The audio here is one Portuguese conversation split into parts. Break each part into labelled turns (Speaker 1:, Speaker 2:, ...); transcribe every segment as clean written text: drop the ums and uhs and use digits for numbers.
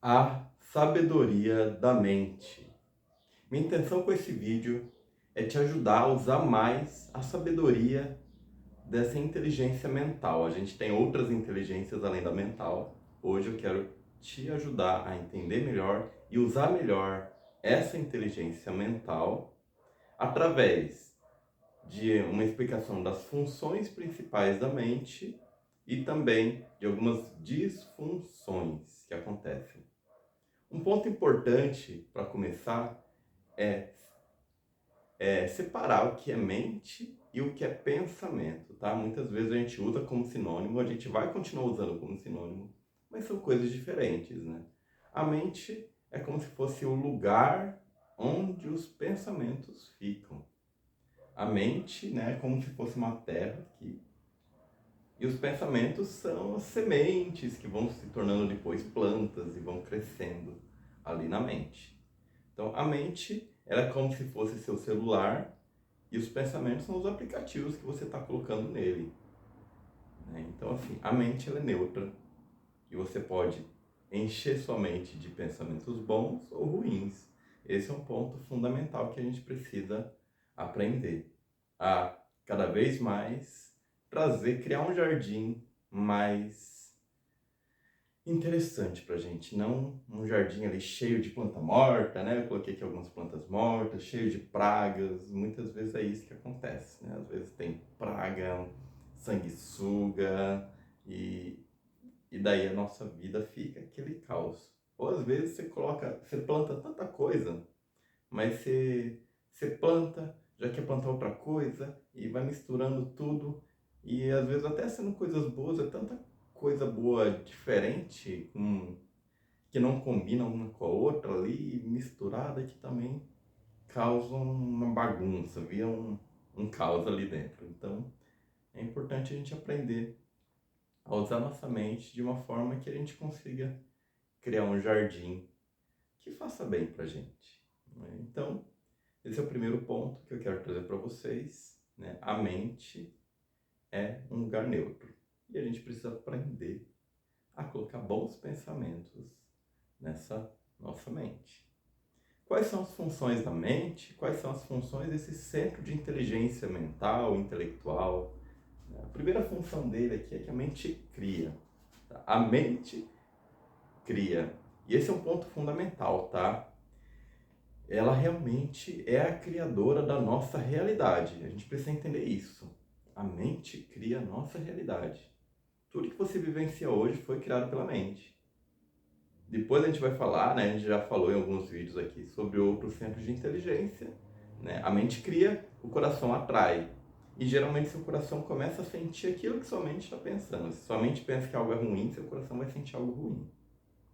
Speaker 1: A sabedoria da mente. Minha intenção com esse vídeo é te ajudar a usar mais a sabedoria dessa inteligência mental. A gente tem outras inteligências além da mental. Hoje eu quero te ajudar a entender melhor e usar melhor essa inteligência mental através de uma explicação das funções principais da mente e também de algumas disfunções que acontecem. Um ponto importante para começar é, separar o que é mente e o que é pensamento, tá? Muitas vezes a gente usa como sinônimo, a gente vai continuar usando como sinônimo, mas são coisas diferentes, né? A mente é como se fosse o lugar onde os pensamentos ficam. A mente, né, é como se fosse uma terra aqui, e os pensamentos são as sementes que vão se tornando depois plantas e vão crescendo ali na mente. Então, a mente, ela é como se fosse seu celular e os pensamentos são os aplicativos que você está colocando nele, né? Então, assim, a mente, ela é neutra e você pode encher sua mente de pensamentos bons ou ruins. Esse é um ponto fundamental que a gente precisa aprender a cada vez mais criar um jardim mais interessante pra gente, não um jardim ali cheio de planta morta, né? Eu coloquei aqui algumas plantas mortas, cheio de pragas, muitas vezes é isso que acontece, né? Às vezes tem praga, sanguessuga e daí a nossa vida fica aquele caos. Ou às vezes você planta tanta coisa, mas você planta, já quer plantar outra coisa e vai misturando tudo e às vezes até sendo coisas boas, é tanta coisa boa diferente, que não combina uma com a outra ali, misturada, que também causam uma bagunça, vira um caos ali dentro. Então é importante a gente aprender a usar nossa mente de uma forma que a gente consiga criar um jardim que faça bem pra gente, né? Então, esse é o primeiro ponto que eu quero trazer para vocês, né? A mente é um lugar neutro e a gente precisa aprender a colocar bons pensamentos nessa nossa mente. Quais são as funções da mente? Quais são as funções desse centro de inteligência mental, intelectual? A primeira função dele aqui é que a mente cria, tá? A mente cria. E esse é um ponto fundamental, tá? Ela realmente é a criadora da nossa realidade. A gente precisa entender isso. A mente cria a nossa realidade. Tudo que você vivencia hoje foi criado pela mente. Depois a gente vai falar, né? A gente já falou em alguns vídeos aqui sobre outros centros de inteligência, né? A mente cria, o coração atrai. E geralmente seu coração começa a sentir aquilo que sua mente está pensando. Se sua mente pensa que algo é ruim, seu coração vai sentir algo ruim.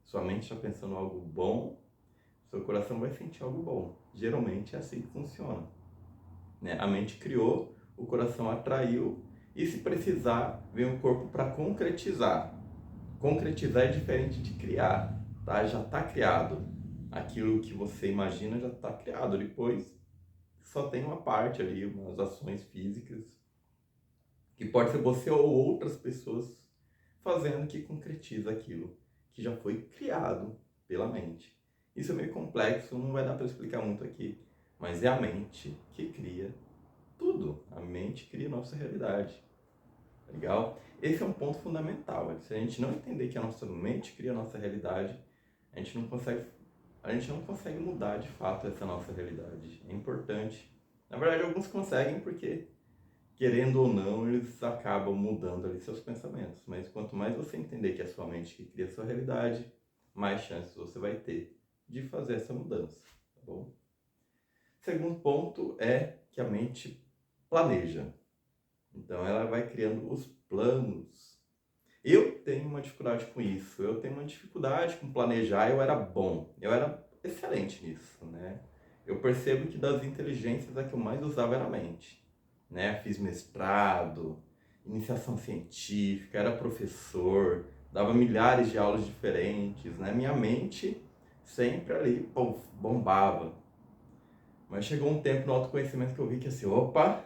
Speaker 1: Sua mente está pensando algo bom, seu coração vai sentir algo bom. Geralmente é assim que funciona, né? A mente criou, o coração atraiu e se precisar, vem o corpo para concretizar. Concretizar é diferente de criar, tá? Já está criado. Aquilo que você imagina já está criado. Depois só tem uma parte ali, umas ações físicas, que pode ser você ou outras pessoas fazendo que concretiza aquilo que já foi criado pela mente. Isso é meio complexo, não vai dar para explicar muito aqui, mas é a mente que cria tudo. A mente cria a nossa realidade. Legal? Esse é um ponto fundamental. Se a gente não entender que a nossa mente cria a nossa realidade, a gente não consegue mudar de fato essa nossa realidade. É importante. Na verdade, alguns conseguem porque, querendo ou não, eles acabam mudando ali seus pensamentos. Mas quanto mais você entender que é a sua mente que cria a sua realidade, mais chances você vai ter de fazer essa mudança, tá bom? Segundo ponto é que a mente planeja. Então ela vai criando os planos. Eu tenho uma dificuldade com isso. Eu tenho uma dificuldade com planejar. Eu era bom. Eu era excelente nisso, né? Eu percebo que das inteligências a que eu mais usava era a mente, né? Fiz mestrado, iniciação científica, era professor, dava milhares de aulas diferentes, né? Minha mente sempre ali, pô, bombava. Mas chegou um tempo no autoconhecimento que eu vi que assim, opa,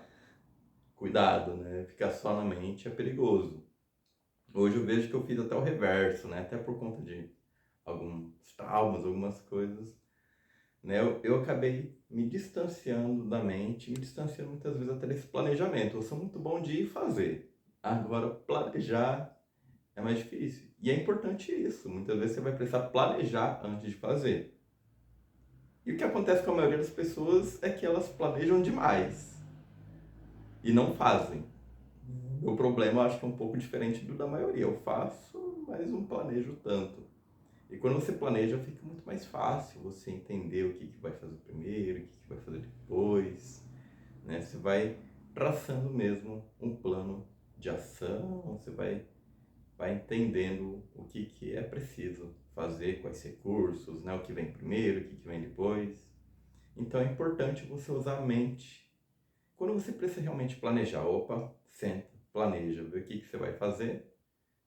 Speaker 1: cuidado, né? Ficar só na mente é perigoso. Hoje eu vejo que eu fiz até o reverso, né? Até por conta de alguns traumas, algumas coisas, né? Eu acabei me distanciando da mente, me distanciando muitas vezes até desse planejamento. Eu sou muito bom de ir fazer, agora planejar é mais difícil. E é importante isso, muitas vezes você vai precisar planejar antes de fazer. E o que acontece com a maioria das pessoas é que elas planejam demais e não fazem. Meu problema eu acho que é um pouco diferente do da maioria. Eu faço, mas não planejo tanto. E quando você planeja, fica muito mais fácil você entender o que, que vai fazer primeiro, o que, que vai fazer depois, né? Você vai traçando mesmo um plano de ação, você vai entendendo o que, que é preciso fazer, quais recursos, né? O que vem primeiro, o que, que vem depois. Então é importante você usar a mente. Quando você precisa realmente planejar, opa, senta, planeja, vê o que, que você vai fazer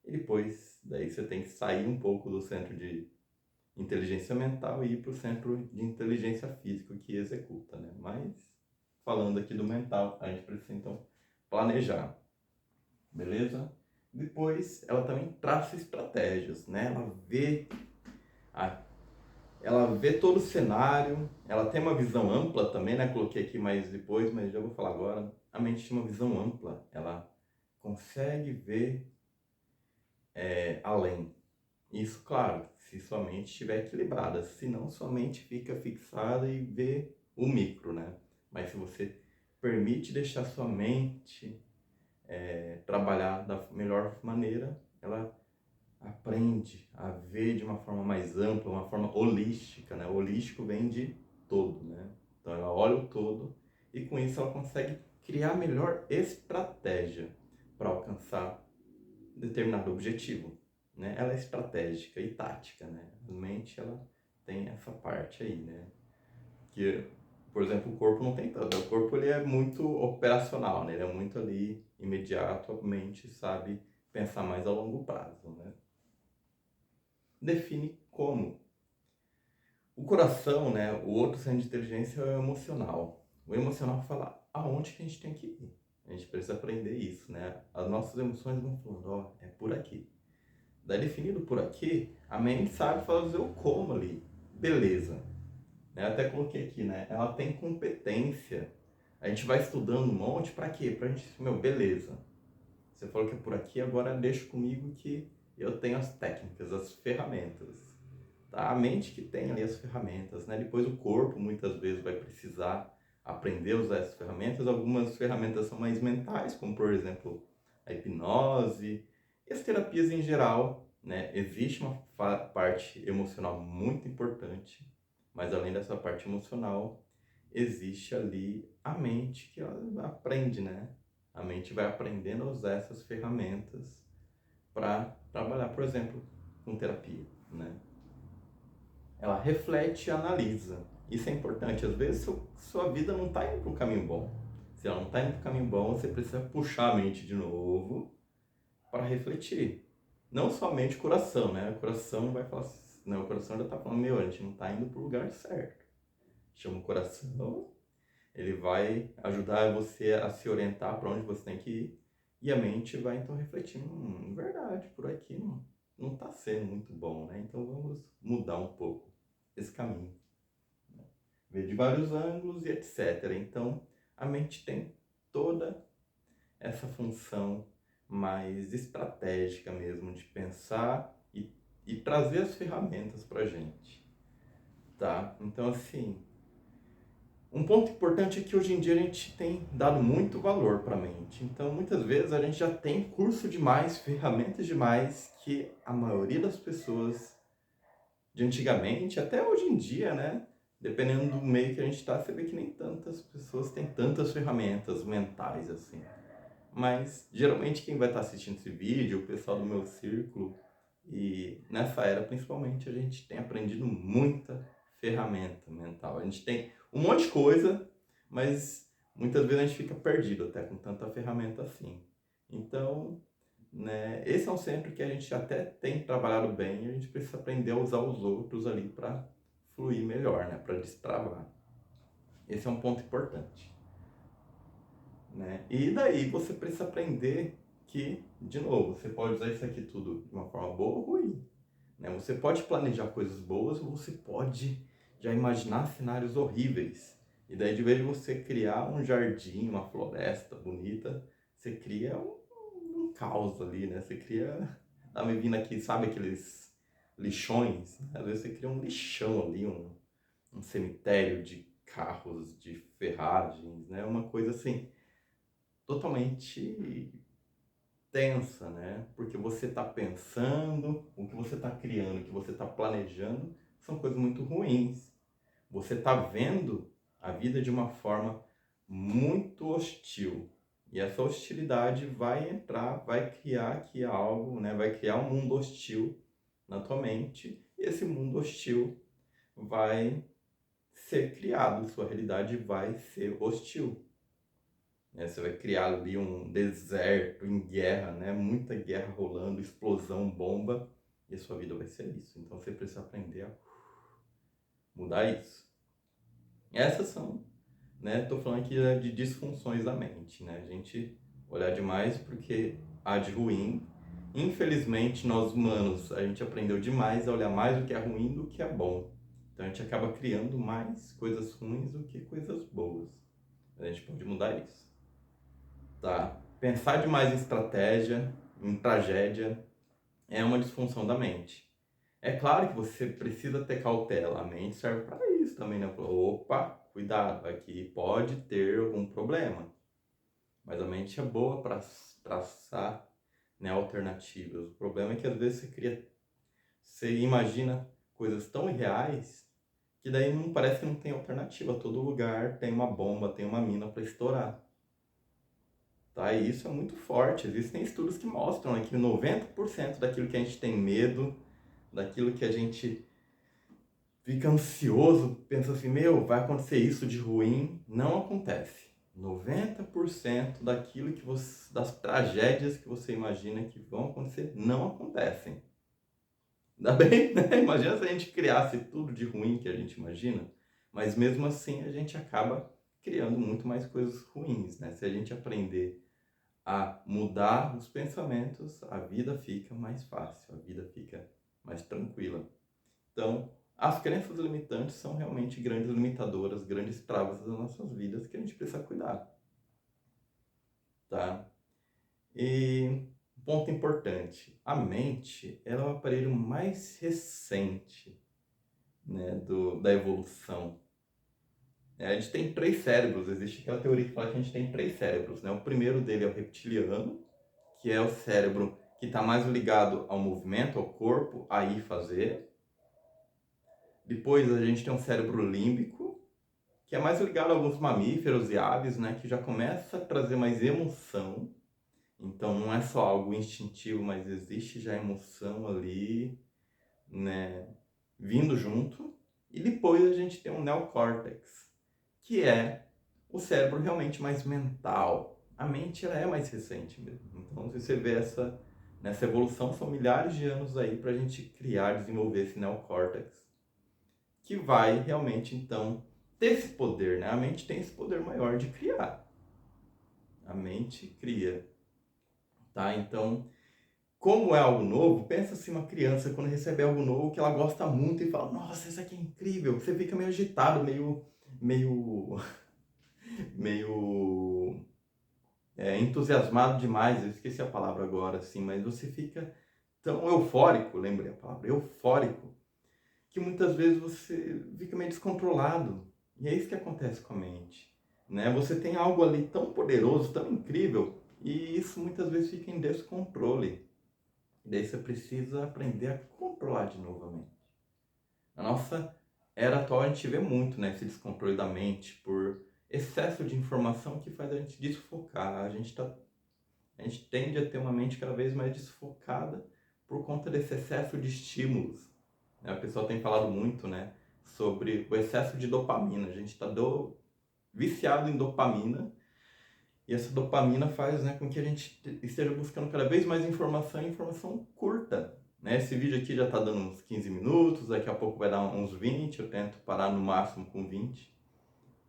Speaker 1: e depois daí você tem que sair um pouco do centro de inteligência mental e ir para o centro de inteligência física que executa, né? Mas falando aqui do mental, a gente precisa então planejar, beleza? Depois ela também traça estratégias, né? A, ela vê todo o cenário, ela tem uma visão ampla também, né? Coloquei aqui mais depois, mas já vou falar agora. A mente tem uma visão ampla, ela consegue ver além. Isso, claro, se sua mente estiver equilibrada, senão sua mente fica fixada e vê o micro, né? Mas se você permite deixar sua mente trabalhar da melhor maneira, ela aprende a ver de uma forma mais ampla, uma forma holística, né? O holístico vem de todo, né? Então ela olha o todo e com isso ela consegue criar a melhor estratégia para alcançar determinado objetivo, né? Ela é estratégica e tática, né? A mente ela tem essa parte aí, né? Que, por exemplo, o corpo não tem tanto. O corpo ele é muito operacional, né? Ele é muito ali imediato, a mente sabe pensar mais a longo prazo, né? Define como. O coração, né? O outro centro de inteligência é o emocional. O emocional fala aonde que a gente tem que ir. A gente precisa aprender isso, né? As nossas emoções vão falando, ó, é por aqui. Daí definido por aqui, a mente sabe fazer o como ali. Beleza. Né? Até coloquei aqui, né? Ela tem competência. A gente vai estudando um monte, pra quê? Pra gente, meu, beleza. Você falou que é por aqui, agora deixa comigo que eu tenho as técnicas, as ferramentas. Tá? A mente que tem ali as ferramentas, né? Depois o corpo muitas vezes vai precisar aprender a usar essas ferramentas. Algumas ferramentas são mais mentais, como por exemplo a hipnose e as terapias em geral, né? Existe uma parte emocional muito importante, mas além dessa parte emocional, existe ali a mente que ela aprende, né? A mente vai aprendendo a usar essas ferramentas para trabalhar, por exemplo, com terapia, né? Ela reflete e analisa. Isso é importante. Às vezes sua vida não está indo para um caminho bom. Se ela não está indo para um caminho bom, você precisa puxar a mente de novo para refletir. Não somente o coração, né? O coração vai falar assim, não, o coração já está falando, meu, a gente não está indo para o lugar certo. Chama o coração, ele vai ajudar você a se orientar para onde você tem que ir. E a mente vai então refletir, verdade, por aqui não está sendo muito bom, né? Então vamos mudar um pouco esse caminho. Né? Ver de vários ângulos e etc. Então a mente tem toda essa função mais estratégica mesmo, de pensar e trazer as ferramentas para a gente. Tá? Então assim, um ponto importante é que hoje em dia a gente tem dado muito valor para a mente. Então, muitas vezes a gente já tem curso demais, ferramentas demais que a maioria das pessoas de antigamente, até hoje em dia, né? Dependendo do meio que a gente está, você vê que nem tantas pessoas têm tantas ferramentas mentais assim. Mas geralmente quem vai estar assistindo esse vídeo, o pessoal do meu círculo, e nessa era principalmente a gente tem aprendido muita ferramenta mental. A gente tem um monte de coisa, mas muitas vezes a gente fica perdido até com tanta ferramenta assim. Então, né, esse é um centro que a gente até tem trabalhado bem e a gente precisa aprender a usar os outros ali para fluir melhor, né, para destravar. Esse é um ponto importante. Né? E daí você precisa aprender que, de novo, você pode usar isso aqui tudo de uma forma boa ou ruim. né? Você pode planejar coisas boas ou você pode já imaginar cenários horríveis. E daí, de vez de você criar um jardim, uma floresta bonita, você cria um caos ali, né? Você cria... Tá me vindo aqui, sabe aqueles lixões? Às vezes você cria um lixão ali, um cemitério de carros, de ferragens, né? Uma coisa assim, totalmente tensa, né? Porque você está pensando, o que você está criando, o que você está planejando, são coisas muito ruins. Você está vendo a vida de uma forma muito hostil. E essa hostilidade vai entrar, vai criar aqui algo, né? Vai criar um mundo hostil na tua mente. E esse mundo hostil vai ser criado, sua realidade vai ser hostil, né? Você vai criar ali um deserto em guerra, né? Muita guerra rolando, explosão, bomba, e a sua vida vai ser isso. Então você precisa aprender a mudar isso. Essas são, né? Tô falando aqui de disfunções da mente, né? A gente olhar demais porque há de ruim. Infelizmente, nós humanos, a gente aprendeu demais a olhar mais o que é ruim do que é bom. Então a gente acaba criando mais coisas ruins do que coisas boas. A gente pode mudar isso, tá? Pensar demais em estratégia, em tragédia, é uma disfunção da mente. É claro que você precisa ter cautela, a mente serve para isso também, né? Opa, cuidado, aqui pode ter algum problema. Mas a mente é boa para traçar, né, alternativas. O problema é que às vezes você imagina coisas tão irreais que daí não parece que não tem alternativa. Todo lugar tem uma bomba, tem uma mina para estourar. Tá? E isso é muito forte. Existem estudos que mostram, né, que 90% daquilo que a gente tem medo, daquilo que a gente fica ansioso, pensa assim, meu, vai acontecer isso de ruim, não acontece. 90% daquilo que você, das tragédias que você imagina que vão acontecer, não acontecem. Ainda bem, né? Imagina se a gente criasse tudo de ruim que a gente imagina, mas mesmo assim a gente acaba criando muito mais coisas ruins, né? Se a gente aprender a mudar os pensamentos, a vida fica mais fácil, a vida fica mais tranquila. Então, as crenças limitantes são realmente grandes limitadoras, grandes travas das nossas vidas que a gente precisa cuidar, tá? E um ponto importante, a mente, ela é o aparelho mais recente, né, da evolução. A gente tem 3 cérebros, existe aquela teoria que fala que a gente tem 3 cérebros, né? O primeiro dele é o reptiliano, que é o cérebro que está mais ligado ao movimento, ao corpo, a ir fazer. Depois a gente tem um cérebro límbico, que é mais ligado a alguns mamíferos e aves, né? Que já começa a trazer mais emoção. Então não é só algo instintivo, mas existe já emoção ali, né? Vindo junto. E depois a gente tem um neocórtex, que é o cérebro realmente mais mental. A mente ela é mais recente mesmo. Então se você vê nessa evolução, são milhares de anos aí para a gente criar, desenvolver esse neocórtex, que vai realmente então ter esse poder, né? A mente tem esse poder maior de criar. A mente cria, tá? Então, como é algo novo, pensa assim uma criança quando recebe algo novo que ela gosta muito e fala, nossa, isso aqui é incrível. Você fica meio agitado, meio, meio entusiasmado demais. Eu esqueci a palavra agora, assim, mas você fica tão eufórico, lembrei a palavra, eufórico, que muitas vezes você fica meio descontrolado. E é isso que acontece com a mente, né? Você tem algo ali tão poderoso, tão incrível, e isso muitas vezes fica em descontrole. E daí você precisa aprender a controlar de novo a mente. Na nossa era atual a gente vê muito, né, esse descontrole da mente por excesso de informação que faz a gente desfocar. A gente tende a ter uma mente cada vez mais desfocada por conta desse excesso de estímulos. A pessoa tem falado muito, né, sobre o excesso de dopamina. A gente está viciado em dopamina e essa dopamina faz, né, com que a gente esteja buscando cada vez mais informação e informação curta. Né? Esse vídeo aqui já está dando uns 15 minutos, daqui a pouco vai dar uns 20, eu tento parar no máximo com 20.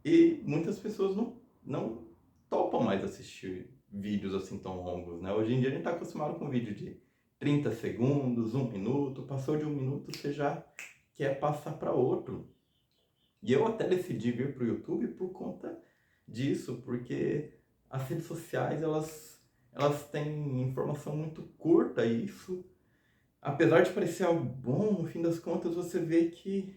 Speaker 1: E muitas pessoas não topam mais assistir vídeos assim tão longos, né? Hoje em dia a gente está acostumado com vídeo de 30 segundos, 1 minuto, passou de 1 minuto, você já quer passar para outro. E eu até decidi vir para o YouTube por conta disso, porque as redes sociais, elas têm informação muito curta e isso, apesar de parecer algo bom, no fim das contas você vê que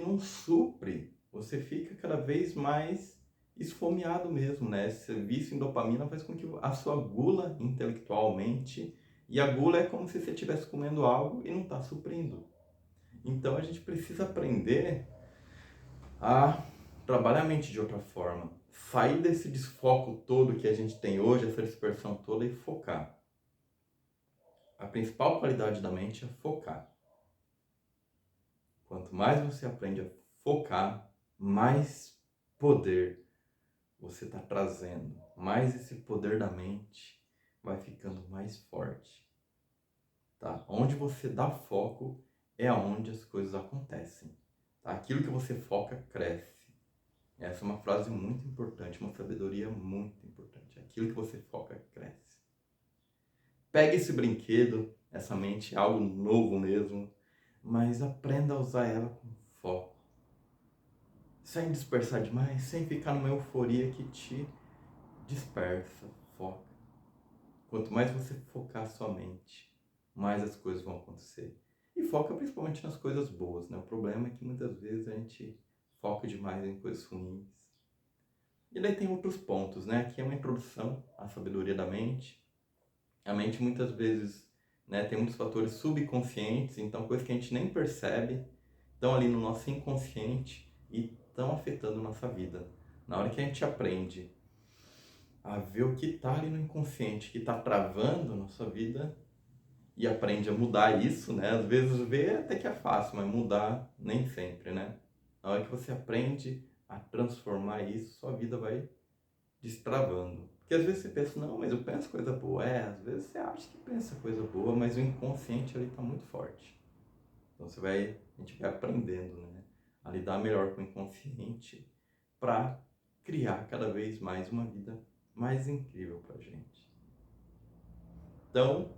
Speaker 1: não supre. Você fica cada vez mais esfomeado mesmo, né? Esse vício em dopamina faz com que a sua gula intelectualmente, e a gula é como se você estivesse comendo algo e não está suprindo. Então a gente precisa aprender a trabalhar a mente de outra forma. Sair desse desfoco todo que a gente tem hoje, essa dispersão toda, e focar. A principal qualidade da mente é focar. Quanto mais você aprende a focar, mais poder você está trazendo. Mais esse poder da mente vai ficando mais forte. Tá? Onde você dá foco é onde as coisas acontecem. Tá? Aquilo que você foca cresce. Essa é uma frase muito importante, uma sabedoria muito importante. Aquilo que você foca cresce. Pegue esse brinquedo, essa mente, algo novo mesmo, mas aprenda a usar ela com foco. Sem dispersar demais, sem ficar numa euforia que te dispersa, foca. Quanto mais você focar a sua mente, mais as coisas vão acontecer. E foca principalmente nas coisas boas, né? O problema é que muitas vezes a gente foca demais em coisas ruins. E daí tem outros pontos, né? Aqui é uma introdução à sabedoria da mente. A mente muitas vezes, né, tem muitos fatores subconscientes, então coisas que a gente nem percebe, estão ali no nosso inconsciente e estão afetando nossa vida. Na hora que a gente aprende a ver o que está ali no inconsciente, que está travando a nossa vida, e aprende a mudar isso, né? Às vezes ver até que é fácil, mas mudar nem sempre, né? Na hora que você aprende a transformar isso, sua vida vai destravando. Porque às vezes você pensa, não, mas eu penso coisa boa. Às vezes você acha que pensa coisa boa, mas o inconsciente ali está muito forte. Então a gente vai aprendendo, né? A lidar melhor com o inconsciente para criar cada vez mais uma vida mais incrível para a gente. Então,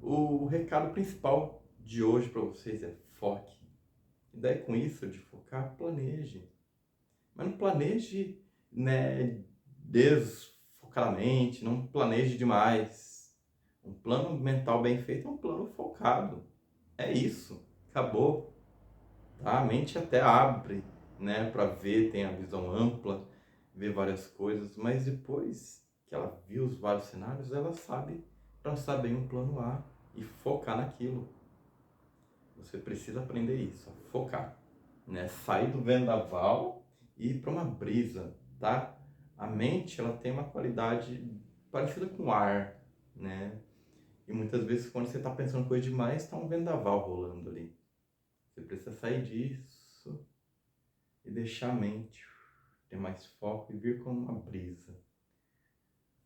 Speaker 1: o recado principal de hoje para vocês é foque. E daí com isso de focar, planeje. Mas não planeje, né, desfocadamente, não planeje demais. Um plano mental bem feito é um plano focado. É isso, acabou. Tá? A mente até abre, né, para ver, tem a visão ampla, ver várias coisas, mas depois que ela viu os vários cenários, ela sabe traçar bem um plano A e focar naquilo. Você precisa aprender isso, a focar, né? Sair do vendaval e ir para uma brisa, tá? A mente, ela tem uma qualidade parecida com o ar, né? E muitas vezes quando você está pensando coisa demais, está um vendaval rolando ali. Você precisa sair disso e deixar a mente ter mais foco e vir como uma brisa.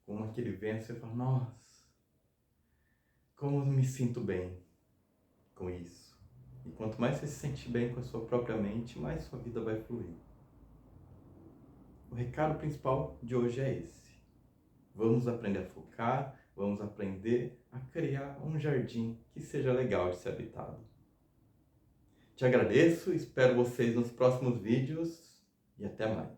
Speaker 1: Como aquele vento, você fala, nossa, como eu me sinto bem com isso. E quanto mais você se sente bem com a sua própria mente, mais sua vida vai fluir. O recado principal de hoje é esse. Vamos aprender a focar, vamos aprender a criar um jardim que seja legal de ser habitado. Te agradeço, espero vocês nos próximos vídeos e até mais.